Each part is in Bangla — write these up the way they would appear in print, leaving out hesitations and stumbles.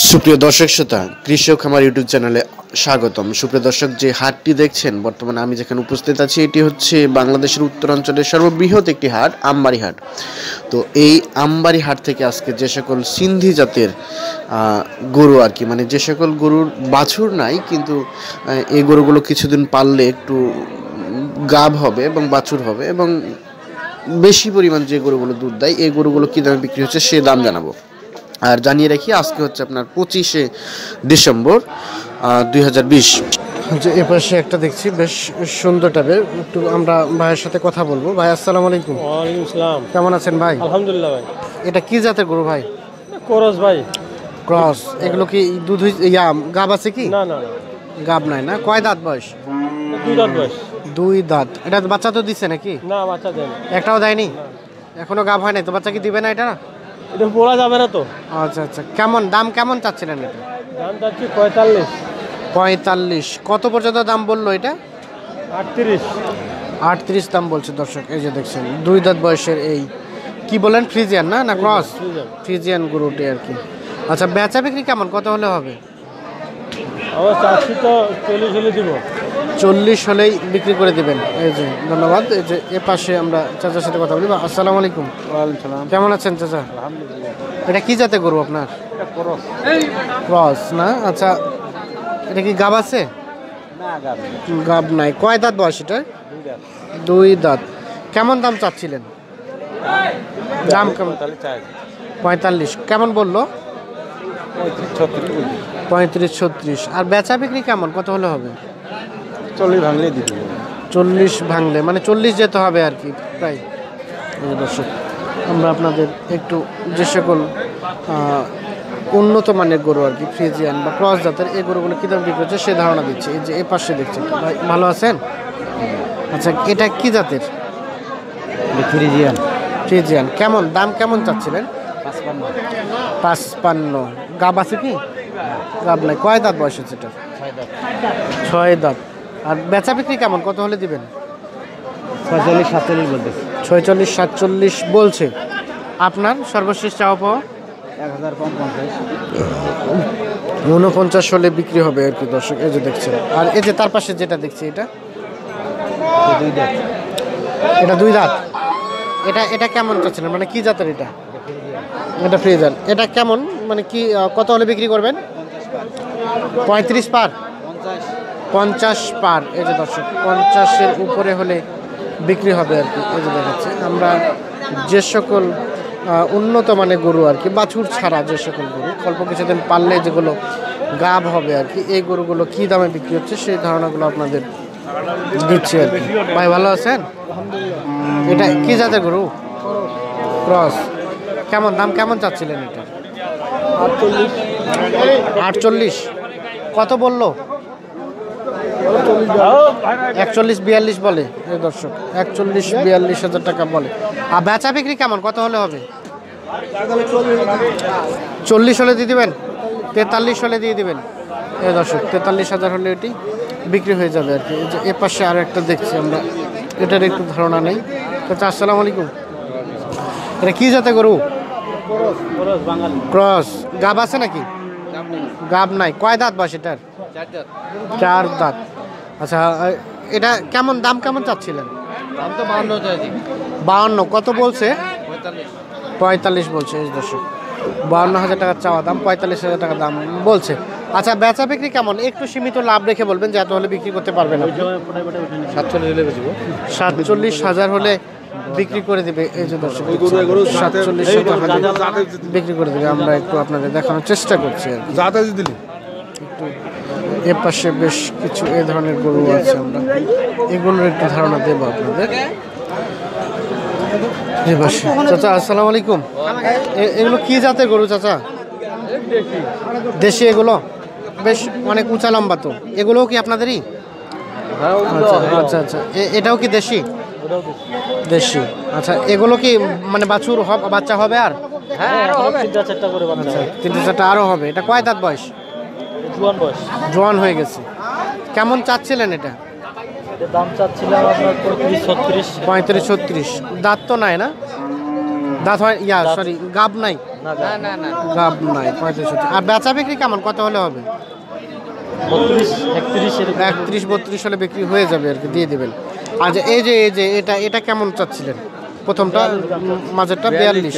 সুপ্রিয় দর্শক শ্রোতা, কৃষক খামার ইউটিউব চ্যানেলে স্বাগতম। সুপ্রিয় দর্শক, যে হাটটি দেখছেন বর্তমানে আমি যেখানে উপস্থিত আছি, এটি হচ্ছে বাংলাদেশের উত্তরাঞ্চলের সর্ববৃহৎ একটি হাট, আমবাড়ি হাট। তো এই আমবাড়ি হাট থেকে আজকে যে সকল সিন্ধি জাতের গরু আর কি, মানে যে সকল গরুর বাছুর নাই কিন্তু এই গরুগুলো কিছুদিন পাললে একটু গাব হবে এবং বাছুর হবে এবং বেশি পরিমাণ যে গরুগুলো দুধ দেয়, এই গরুগুলো কী দামে বিক্রি হচ্ছে সে দাম জানাবো। আর জানিয়ে রাখি, আজকে হচ্ছে আপনার 25শে ডিসেম্বর 2020। যে এপাশে একটা দেখছি বেশ সুন্দর টাইপের, একটু আমরা ভাইয়ের সাথে কথা বলবো। ভাই আসসালামু আলাইকুম। ওয়ালাইকুম আসসালাম। কেমন আছেন ভাই? আলহামদুলিল্লাহ ভাই। এটা কি জাতের গরু ভাই? ক্রস ভাই। ক্রস। এগুলো কি দুধ গাব আছে কি? না না, গাব নাই না? কয় দাঁত বয়স? 2 দাঁত বয়স। 2 দাঁত। এটা বাচ্চা তো দিচ্ছে নাকি? না, বাচ্চা দেন একটাও দেয়নি এখনো? গাব হয় নাই তো, বাচ্চা কি দিবে না এটা? এটা বলা যাবে না তো। আচ্ছা আচ্ছা, কেমন দাম কেমন চাচ্ছিলেন এটা? দাম যাচ্ছে 45। 45। কত পর্যন্ত দাম বললো এটা? 38। 38 দাম বলছে দর্শক। এই যে দেখছেন 2 দাঁত বয়সের এই কি বলেন, ফ্রিজিয়ান না ক্রস? ফ্রিজিয়ান গরুটি আর কি। আচ্ছা, বেচা বিক্রি কেমন, কত হলে হবে? আমার চাচ্ছি তো 40 হলে দিব। 40 হলেই বিক্রি করে দেবেন। এই যে ধন্যবাদ। এই যে এ পাশে আমরা চাচার সাথে কথা বলি। আসসালামু আলাইকুম। ওয়ালাইকুম সালাম। কেমন আছেন চাচা? আলহামদুলিল্লাহ। এটা কি জাতের গরু আপনার? এটা ক্রস। ক্রস না? আচ্ছা, এটা কি গাব আছে? না, গাব গাব নাই। কয় দাঁত বয়স এটা? 2 দাঁত। 2 দাঁত। কেমন দাম চাচ্ছিলেন? দাম কেমন? 45। কেমন বললো? 35 36। আর বেচা বিক্রি কেমন, কত হলে হবে? 40 ভাঙলে দিব। 40 ভাঙলে মানে 40 যেতে হবে আর কি প্রায়। দর্শক, আমরা আপনাদের একটু যে সকল উন্নত মানের গরু আর কি, ফ্রিজিয়ান বা ক্রস জাতের এই গরুগুলো কী দাম বিক্রি হচ্ছে সে ধারণা দিচ্ছে। এই যে এ পাশে দেখছেন ভাই, ভালো আছেন? আচ্ছা, এটা কি জাতের? ফ্রিজিয়ান। ফ্রিজিয়ান। কেমন দাম কেমন চাচ্ছিলেন? 55। গাব আছে কি? গাব নাই। কয় দাঁত বয়স হচ্ছে এটা? 6 দাঁত। আর বেচা বিক্রি কেমন, কত হলে দিবেন? 46 47 বলতে। 46 47 বলছে। আপনার সর্বশেষ চাওয়া পাওয়া? 1000 কম 50। 49 হলে বিক্রি হবে আর কি দর্শক। এই যে দেখছেন। আর এই যে তার পাশে যেটা দেখছি, এটা 2 দাঁত। এটা 2 দাঁত। এটা কেমন চাচ্ছিলেন, মানে কি জাতের এটা? এটা ফ্রিজিয়ান। এটা কেমন, মানে কি কত হলে বিক্রি করবেন? 35 পার? 50 পার। এই যে দর্শক, 50-এর উপরে হলে বিক্রি হবে আর কি। এই যে দেখাচ্ছে আমরা যে সকল উন্নত মানের গরু আর কি, বাছুর ছাড়া যে সকল গরু অল্প কিছুদিন পাললে যেগুলো গাব হবে আর কি, এই গরুগুলো কী দামে বিক্রি হচ্ছে সেই ধারণাগুলো আপনাদের দিচ্ছি আর কি। ভাই ভালো আছেন? এটা কি জাতের গরু? ক্রস। কেমন দাম কেমন চাচ্ছিলেন এটা? 48। কত বললো? 41 42 বলে এই দর্শক। 41 42 হাজার টাকা বলে। আর বেচা বিক্রি কেমন, কত হলে হবে? 40 হলে দিয়ে দেবেন? 43 হলে দিয়ে দেবেন এই দর্শক। 43,000 হলে এটি বিক্রি হয়ে যাবে আর কি। এই যে এ পাশে আরও একটা দেখছি আমরা, এটার একটু ধারণা নেই। আচ্ছা, আসসালামু আলাইকুম। এটা কি জাতের গরু? ক্রস। গাব আছে নাকি? গাব নাই। কয় দাঁত বয়স এটার? 4 দাঁত। আচ্ছা, এটা কেমন দাম কেমন চাচ্ছিলেন? দাম তো 52 চাইছি। 52। কত বলছে? 45 বলছে এই দর্শক। 52,000 টাকা চাওয়া দাম, 45,000 টাকা দাম বলছে। আচ্ছা, বেচা বিক্রি কেমন, একটু সীমিত লাভ রেখে বলবেন যে এত হলে বিক্রি করতে পারবেন না। 47,000 হলে বিক্রি করে দেবে এই যে দর্শক। 47,000 বিক্রি করে দেবে। আমরা একটু আপনাদের দেখানোর চেষ্টা করছি আর কি। একটু এ পাশে বেশ কিছু এ ধরনের গরু আছে, আমরা এগুলোর একটু ধারণা দেবো আপনাদের। চাচা আসসালামু আলাইকুম। এগুলো কি জাতের গরু চাচা? দেশি। এগুলো বেশ অনেক উঁচা লম্বা তো, এগুলোও কি আপনাদেরই? আচ্ছা আচ্ছা, এটাও কি দেশি? দেশি। আচ্ছা, এগুলো কি মানে বাছুর বাচ্চা হবে? আর আচ্ছা, 3-4টা আরও হবে। এটা কয় দাঁত বয়স? জোয়ান হয়ে গেছে। কেমন চাচ্ছিলেন এটা? দাম চাচ্ছিলাম আপনার 35 36। 35 36। দাঁত তো নাই না? দাঁত হয় সরি গাব নাই, গাব নাই 35 আর বেচা বিক্রি কেমন কত হলে হবে? 31-32 হলে বিক্রি হয়ে যাবে আর কি, দিয়ে দেবেন। আচ্ছা এই যে এটা কেমন চাচ্ছিলেন? প্রথমটা মাঝেরটা 42,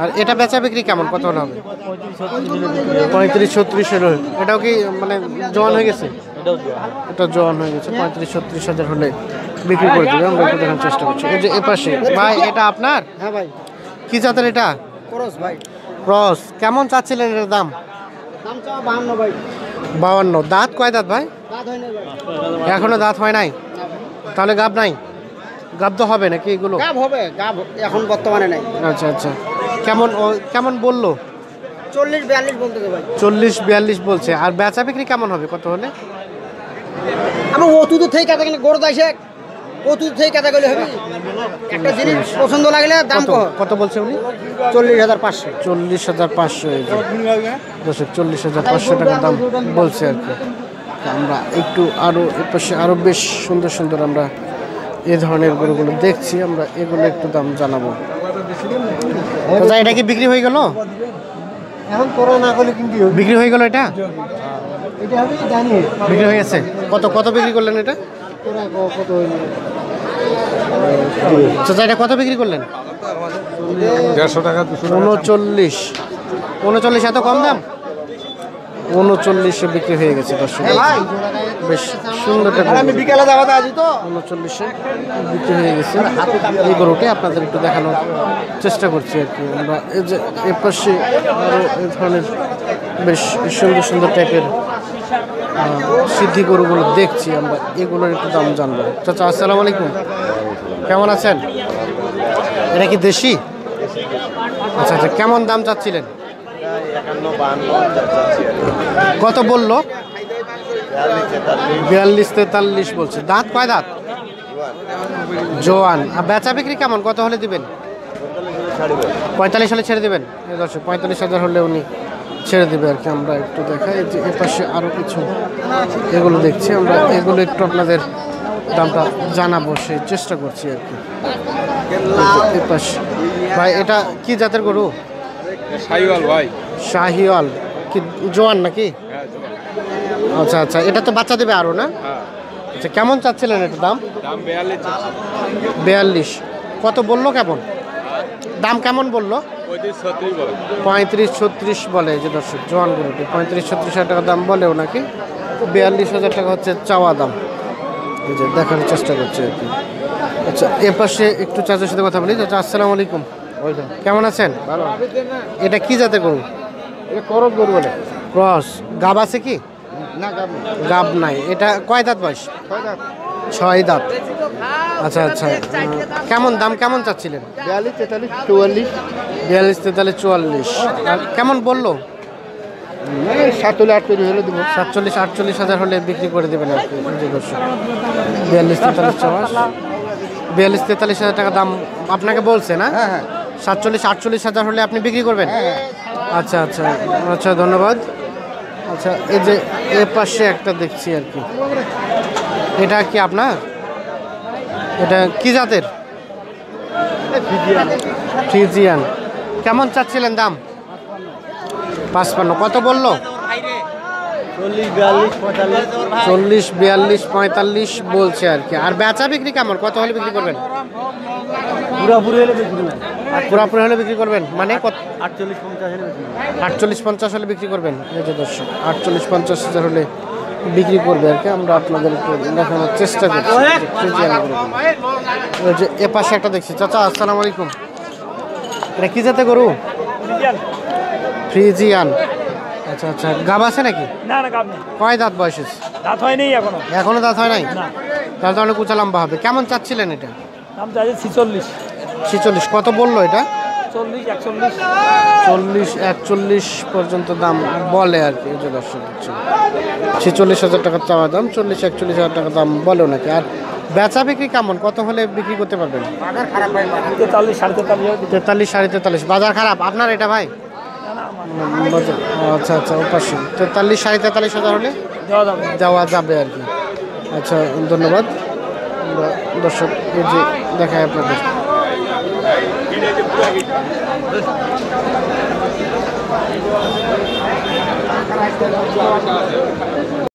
আর এটা বেচা বিক্রি কেমন কত হলে হবে? 35-36 হলে। এটাও কি মানে জোয়ান হয়ে গেছে? এটা জোয়ান হয়ে গেছে, 35-36 হাজার হলে বিক্রি করে দেবে। আমরা একটু দেখার চেষ্টা করছি। এই যে এপাশে ভাই, এটা আপনার? হ্যাঁ ভাই। কি জাতের এটা? ক্রস ভাই। ক্রস। কেমন চাচ্ছিলেন এর দাম? দাম চাওয়া 52 ভাই। 52। দাঁত কয় দাঁত ভাই? দাঁত হয় না ভাই। এখনো দাঁত হয় নাই, তাহলে গাব নাই? গাব তো হবে নাকি এগুলো? গাব হবে, গাব এখন বর্তমানে নাই। আচ্ছা আচ্ছা, কেমন বললো? 40-42 বলতেছে ভাই। 40-42 বলছে। আর বেচা বিক্রি কেমন হবে কত হলে? আমি অতুদূর থেকে কাটা কিনে গড় দাইছে, অতুদূর থেকে কাটা গেলে হবে। একটা জিনিস পছন্দ লাগলে দাম কত বলছে উনি? 40,500। 40,500 দর্শক, 40,500 টাকা দাম বলছে আর কি। আমরা একটু এপাশে আরো বেশ সুন্দর সুন্দর আমরা এ ধরনের গরুগুলো দেখছি, আমরা এগুলো একটু দাম জানাবো। এটা কি বিক্রি হয়ে গেল? এখন তোরা না করলে কিন্তু বিক্রি হয়ে গেল? এটা এটা আমি জানি বিক্রি হয়ে গেছে। কত বিক্রি করলেন এটা? তোরা কত হইল? চাচা এটা কত বিক্রি করলেন? 150 টাকা। 39 এত কম দাম? 39-এ বিক্রি হয়ে গেছে দর্শক। বেশ সুন্দর টাকা। আমি বিকেলে যাবো আজ তো। 39-এ বিক্রি হয়ে গেছে এই গরুটি। আপনাদের একটু দেখানোর চেষ্টা করছি আর কি। আমরা এই যে এ পাশে আরও এই ধরনের বেশ সুন্দর সুন্দর টাইপের সিদ্ধি গরুগুলো দেখছি আমরা, এগুলোর একটু দাম জানবো। চাচা আসসালামু আলাইকুম, কেমন আছেন? এটা কি দেশি? আচ্ছা আচ্ছা, কেমন দাম চাচ্ছিলেন? কত বললো? 42-43 বলছে। দাঁত কয় দাঁত? জোয়ান। আর বেচা বিক্রি কেমন কত হলে দিবেন? 45 হলে ছেড়ে দেবেন? দর্শক 45,000 হলে উনি ছেড়ে দেবে আর কি। আমরা একটু দেখাই যে এ পাশে আরও কিছু এগুলো দেখছি আমরা, এগুলো একটু আপনাদের দামটা জানাবো সেই চেষ্টা করছি আর কি। এ পাশে ভাই, এটা কি জাতের গরু? শাহিওয়াল ভাই। শাহিওয়াল। কি জোয়ান নাকি? আচ্ছা আচ্ছা, এটা তো বাচ্চা দেবে আরো না? আচ্ছা, কেমন চাচ্ছিলেন এটা দাম? 42। কত বললো? কেমন দাম কেমন বললো? 35-36 বলে যে দর্শক। জোয়ান গরুটি 35-36 হাজার টাকা দাম বলেও নাকি, 42,000 টাকা হচ্ছে চাওয়া দাম। এই যে দেখার চেষ্টা করছি আর কি। আচ্ছা, এ পাশে একটু চাচার সাথে কথা বলি। চাচা আসসালামু আলাইকুম, কেমন আছেন? ভালো। এটা কি জাতের গরু? এটা করব গরু বলে। ক্রস। গাব আছে কি? না গাব না। গাব নাই। এটা কয় দাঁত বয়স? 6 দাঁত। আচ্ছা আচ্ছা, কেমন দাম কেমন চাচ্ছিলেন? 42-43 44 42-43-44। আর কেমন বললো? 47-48 হলে দেবো। 47-48 হাজার হলে বিক্রি করে দেবেন আর কি। 42-43 হাজার টাকা দাম আপনাকে বলছে না? হ্যাঁ হ্যাঁ। 47-48 হাজার হলে আপনি বিক্রি করবেন? আচ্ছা আচ্ছা আচ্ছা, ধন্যবাদ। আচ্ছা, এই যে এ পাশে একটা দেখছি আর কি, এটা কি আপনার? এটা কি জাতের? ফ্রিজিয়ান। কেমন চাচ্ছিলেন দাম? 55। কত বললো? 40-42-45 বলছে আর কি। আর বেচা বিক্রি কেমন কত হলে বিক্রি করবেন? পুরাপুরি হলে বিক্রি না। পুরাপুরি হলে বিক্রি করবেন মানে কত? 48-50 হলে বিক্রি না। 48-50 হলে বিক্রি করবেন। এই যে দর্শক, 48-50 হাজার হলে বিক্রি করবে আর কি। আমরা আপনাদের একটু দেখানোর চেষ্টা করছি। ওই যে এ পাশে একটা দেখছি। চাচা আসসালামু আলাইকুম, এটা কি জাতের গরু? ফ্রিজিয়ান। আচ্ছা আচ্ছা, গাব আছে নাকি? না না, গাব নেই। কয় দাঁত বয়স? দাঁত হয়নি এখনো। এখনো দাঁত হয় নাই? না। তাহলে তো অনেক উঁচা লম্বা হবে। কেমন চাচ্ছিলেন এটা? দাম চাইছে 46। 46। কত বললো এটা? 40-41। 40-41 পর্যন্ত দাম বলে আর কি। এই যে দর্শক হচ্ছে 46,000 টাকা চাওয়া দাম, 40-41 টাকা দাম বলে নাকি। আর বেচা বিক্রি কেমন কত হলে বিক্রি করতে পারবেন? বাজার খারাপ ভাই। 43-43। বাজার খারাপ আপনার এটা ভাই? বাজার, আচ্ছা আচ্ছা, ওপাশে 43-43 হাজার হলে দেওয়া যাবে আর কি। আচ্ছা, ধন্যবাদ। আমরা দর্শক এই যে দেখায় আপনাদের